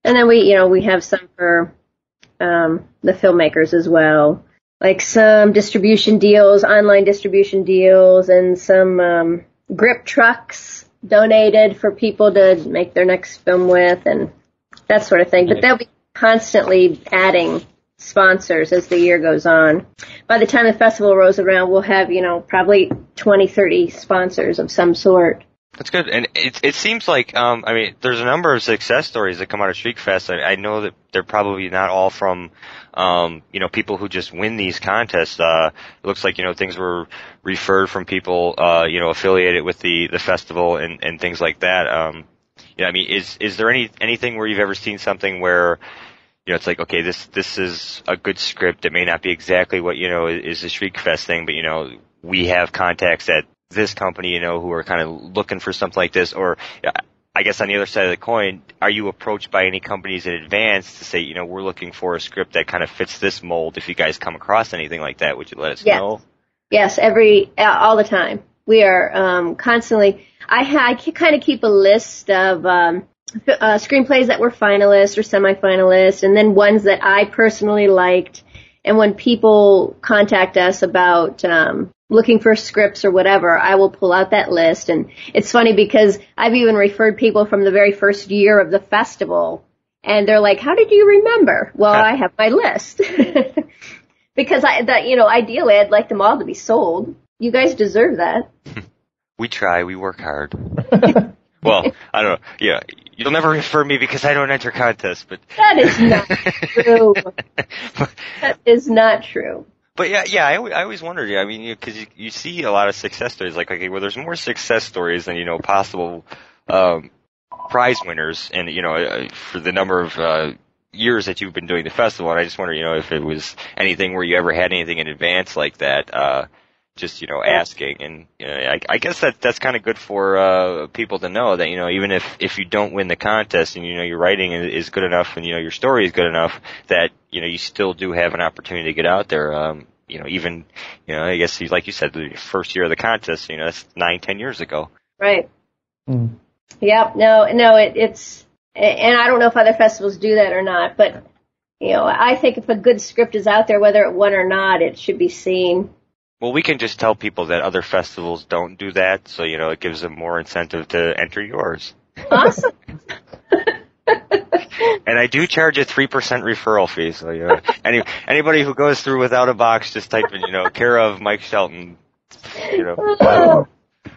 And then we have some for the filmmakers as well, like some distribution deals, online distribution deals, and some grip trucks donated for people to make their next film with, and that sort of thing. But they'll be constantly adding sponsors as the year goes on. By the time the festival rolls around, we'll have, probably 20, 30 sponsors of some sort. That's good. And it seems like, there's a number of success stories that come out of Shriekfest. I know that they're probably not all from, people who just win these contests. It looks like, things were referred from people, affiliated with the festival and things like that. Is there anything where you've ever seen something where, it's like, okay, this is a good script. It may not be exactly what, is a Shriekfest thing, but, we have contacts at this company, who are kind of looking for something like this. Or I guess on the other side of the coin, are you approached by any companies in advance to say, we're looking for a script that kind of fits this mold? If you guys come across anything like that, would you let us know? Yes, all the time. We are constantly. I kind of keep a list of screenplays that were finalists or semifinalists, and then ones that I personally liked. And when people contact us about looking for scripts or whatever, I will pull out that list. And it's funny because I've even referred people from the very first year of the festival, and they're like, "How did you remember?" Well, I have my list because ideally I'd like them all to be sold. You guys deserve that. We try. We work hard. Well, I don't know. Yeah, you'll never refer me because I don't enter contests, but that is not true. That is not true. But yeah, I always wondered. Yeah, because you see a lot of success stories. Like, okay, well, there's more success stories than possible prize winners, and for the number of years that you've been doing the festival. And I just wonder, if it was anything where you ever had anything in advance like that. Just, asking. And I guess that's kind of good for people to know that, even if you don't win the contest and, your writing is good enough and, your story is good enough that, you still do have an opportunity to get out there. Even, I guess, like you said, the first year of the contest, that's 9-10 years ago. Right. Mm. Yep. No, it's, and I don't know if other festivals do that or not, but, I think if a good script is out there, whether it won or not, it should be seen. Well, we can just tell people that other festivals don't do that, so, it gives them more incentive to enter yours. Awesome. And I do charge a 3% referral fee, so, anybody who goes through without a box, just type in, care of Mike Shelton, Oh,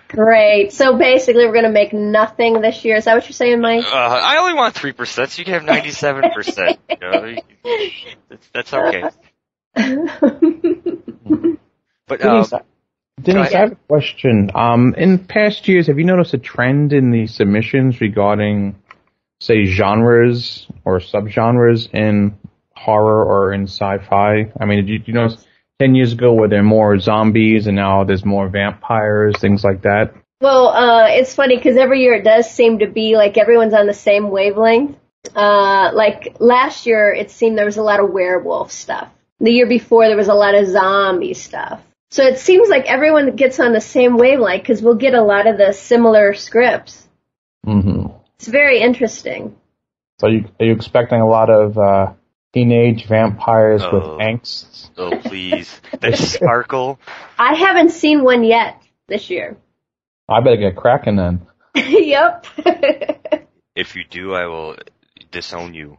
great. So basically we're going to make nothing this year. Is that what you're saying, Mike? I only want 3%, so you can have 97%. That's okay. But, Denise, I have a question. In past years, have you noticed a trend in the submissions regarding, say, genres or subgenres in horror or in sci-fi? Did you notice 10 years ago were there more zombies and now there's more vampires, things like that? Well, it's funny because every year it does seem to be like everyone's on the same wavelength. Like last year, it seemed there was a lot of werewolf stuff. The year before, there was a lot of zombie stuff. So it seems like everyone gets on the same wavelength because we'll get a lot of the similar scripts. Mm-hmm. It's very interesting. So are you expecting a lot of teenage vampires with angst? Oh, please. That sparkle. I haven't seen one yet this year. I better get cracking then. Yep. If you do, I will disown you.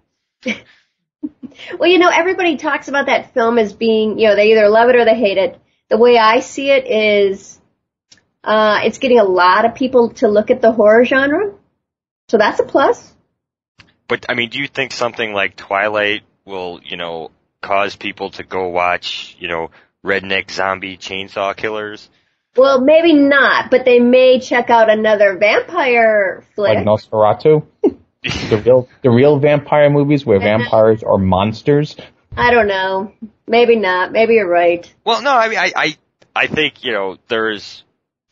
Well, everybody talks about that film as being, they either love it or they hate it. The way I see it is, it's getting a lot of people to look at the horror genre. So that's a plus. But, do you think something like Twilight will, cause people to go watch, redneck zombie chainsaw killers? Well, maybe not, but they may check out another vampire flick. Like Nosferatu? The real vampire movies where vampires are monsters? I don't know. Maybe not. Maybe you're right. Well, no, I think,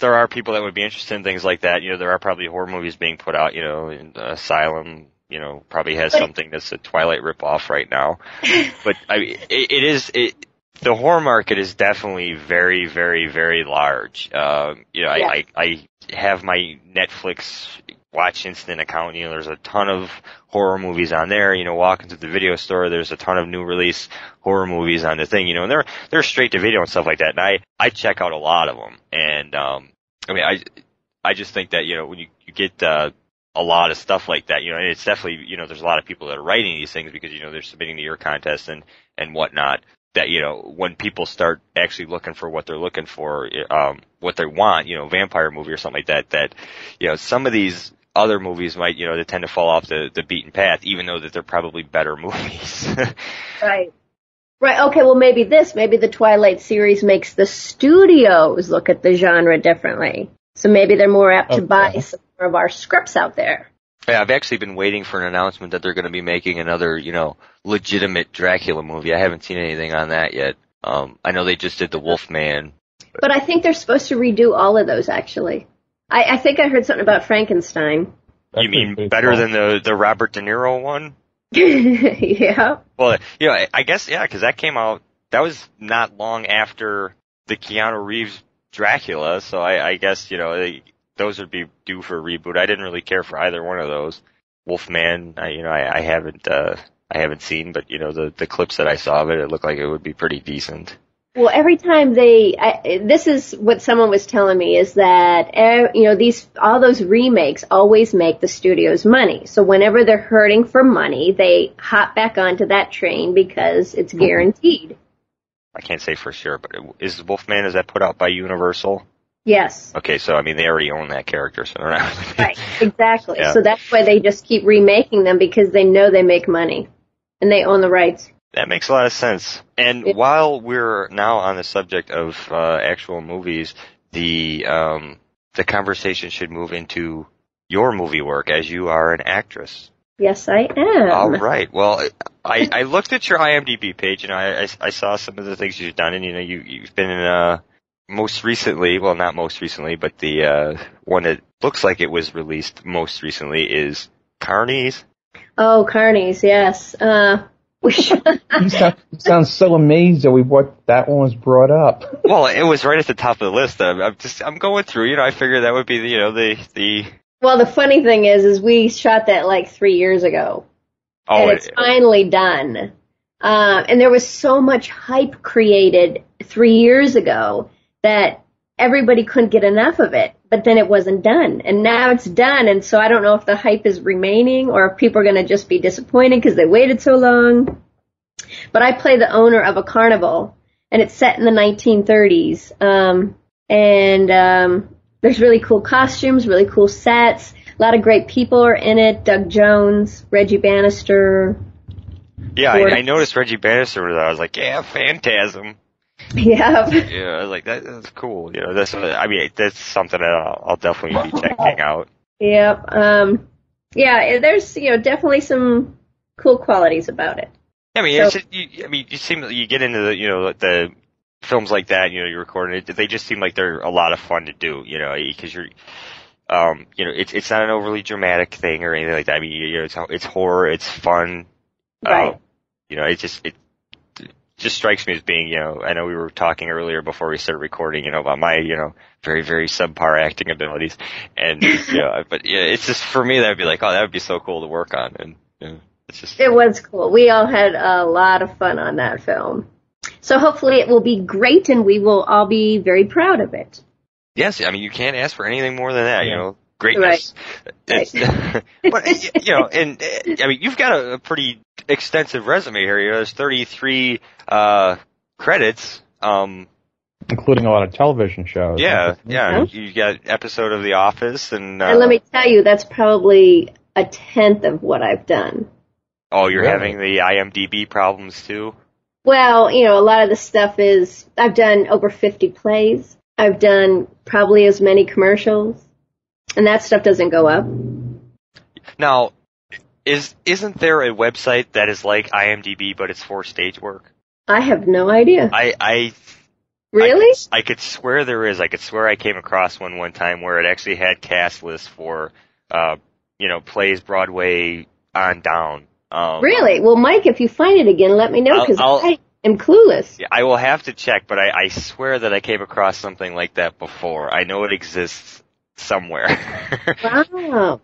there are people that would be interested in things like that. There are probably horror movies being put out, and Asylum, probably has something that's a Twilight ripoff right now. But, the horror market is definitely very, very, very large. I have my Netflix Watch Instant account, there's a ton of horror movies on there. Walking through the video store, there's a ton of new release horror movies on the thing, and they're straight to video and stuff like that. And I check out a lot of them. And, I just think that, when you get, a lot of stuff like that, and it's definitely, there's a lot of people that are writing these things because, they're submitting to your contest and whatnot, that, when people start actually looking for what they're looking for, what they want, vampire movie or something like that, some of these other movies might, they tend to fall off the beaten path, even though that they're probably better movies. Right. Okay. Well, maybe the Twilight series makes the studios look at the genre differently. So maybe they're more apt to buy some more of our scripts out there. Yeah, I've actually been waiting for an announcement that they're going to be making another, legitimate Dracula movie. I haven't seen anything on that yet. I know they just did the Wolfman. But I think they're supposed to redo all of those, actually. I think I heard something about Frankenstein. You mean better than the Robert De Niro one? Yeah. Well, I guess, because that came out, that was not long after the Keanu Reeves Dracula, so I guess, those would be due for a reboot. I didn't really care for either one of those. Wolfman, I haven't seen, but, the clips that I saw of it, it looked like it would be pretty decent. Well, every time this is what someone was telling me, is that, all those remakes always make the studios money. So whenever they're hurting for money, they hop back onto that train because it's guaranteed. I can't say for sure, but is Wolfman, is that put out by Universal? Yes. Okay, so, they already own that character, so they're not. Right, exactly. Yeah. So that's why they just keep remaking them, because they know they make money. And they own the rights. That makes a lot of sense. And while we're now on the subject of actual movies, the conversation should move into your movie work, as you are an actress. Yes, I am. All right. Well, I looked at your IMDb page, I saw some of the things you've done, and you've been in most recently, well, not most recently, but the one that looks like it was released most recently is Carnies. Oh, Carnies, yes. You sound so amazed that one was brought up. Well, it was right at the top of the list. I'm going through, I figured that would be the. Well, the funny thing is we shot that like 3 years ago. Oh, and it's finally done. And there was so much hype created 3 years ago that everybody couldn't get enough of it. But then it wasn't done. And now it's done. And so I don't know if the hype is remaining or if people are going to just be disappointed because they waited so long. But I play the owner of a carnival, and it's set in the 1930s. There's really cool costumes, really cool sets. A lot of great people are in it. Doug Jones, Reggie Bannister. Yeah, I noticed Reggie Bannister was. I was like, yeah, Phantasm. Yeah. Yeah, I was like, that's cool. That's something that I'll definitely be checking out. Yep. Yeah, there's definitely some cool qualities about it. I mean, so, you seem you get into the films like that. You're recording it. They just seem like they're a lot of fun to do. Because you're, it's not an overly dramatic thing or anything like that. I mean, it's horror. It's fun. Right. It just strikes me as being, I know we were talking earlier before we started recording, about my, very, very subpar acting abilities. And, but it's just, for me, that would be like, oh, that would be so cool to work on. And, it was cool. We all had a lot of fun on that film. So hopefully it will be great, and we will all be very proud of it. Yes, I mean, you can't ask for anything more than that, greatness. Right. But, and, I mean, you've got a pretty extensive resume here. There's 33 credits. Including a lot of television shows. Yeah. You got episode of The Office. And let me tell you, that's probably a tenth of what I've done. Oh, you're having the IMDb problems too? Well, a lot of the stuff is, I've done over 50 plays. I've done probably as many commercials. And that stuff doesn't go up. Now, isn't there a website that is like IMDb, but it's for stage work? I have no idea. Really? I could swear there is. I could swear I came across one time where it actually had cast lists for, plays Broadway on down. Really? Well, Mike, if you find it again, let me know, because I am clueless. Yeah, I will have to check, but I swear that I came across something like that before. I know it exists somewhere. Wow.